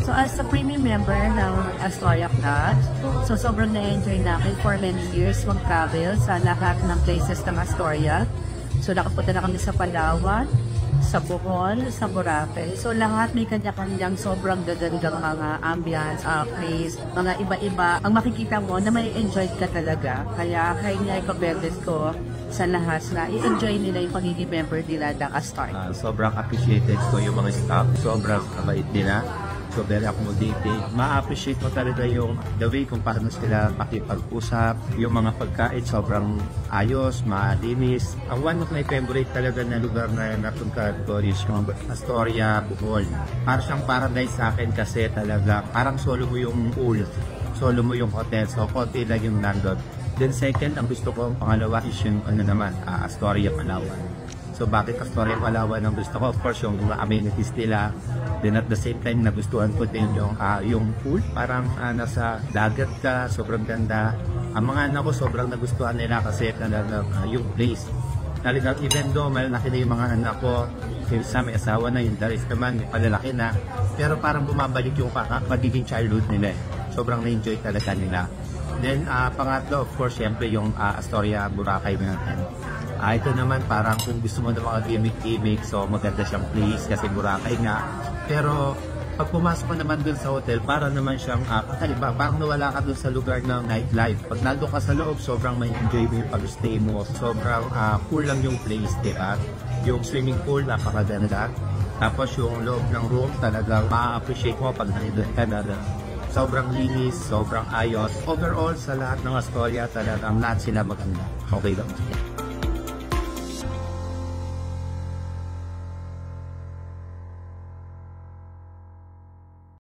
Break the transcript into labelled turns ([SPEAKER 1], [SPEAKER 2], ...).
[SPEAKER 1] So as a premium member ng Astoria Club, so sobrang na-enjoy namin for many years mag-travel sa lahat ng places ng Astoria. So nakapunta na kami sa Palawan, sa Bohol, sa Boracay. So lahat may kanya-kanyang sobrang gagandang mga ambience, place, mga iba-iba. Ang makikita mo na may enjoy ka talaga. Kaya kaya i-commend ko sa lahat na i-enjoy nila yung pagiging member nila ng Astoria.
[SPEAKER 2] Sobrang appreciated ko yung mga staff. Sobrang kabait nila. So very accommodating. Ma-appreciate mo talaga yung the way kung paano sila makipag-usap. Yung mga pagkain sobrang ayos, malinis. Ang one of my favorite talaga na lugar na napunta ko is yung Astoria, Bohol. Parang siyang paradise sa akin kasi talaga parang solo mo yung pool. Solo mo yung hotel. So konti lang yung nandun. Then second, ang gusto ko, pangalawa is yung Astoria, Palawan. So bakit Astoria, Palawan ang gusto ko? Of course, yung mga amenities nila. Then at the same time, nagustuhan ko din yung pool. Parang nasa dagat ka, sobrang ganda. Ang mga anak ko, sobrang nagustuhan nila kasi talagang yung place. Talagang even though malaki na yung mga anak ko, yung isa may asawa na, yung the rest naman, may palalaki na. Pero parang bumabalik yung magiging childhood nila. Sobrang na-enjoy talaga nila. Then pangatlo, of course, syempre yung Astoria, Boracay natin. Ito naman parang kung gusto mo ng mga gimmick-gimmick, so maganda siyang place kasi Boracay nga. Pero pag pumasok ka naman dun sa hotel, para naman siyang kakaiba. Parang nawala ka dun sa lugar ng nightlife. Pag nandun ka sa loob, sobrang may enjoy mo yung pag-stay mo. Sobrang cool lang yung place, diba? Yung swimming pool, napakaganda. Tapos yung loob ng room, talagang ma-appreciate mo pag nandun ka na. Sobrang linis, sobrang ayos. Overall, sa lahat ng Astoria, talagang lahat sila maganda. Okay lang.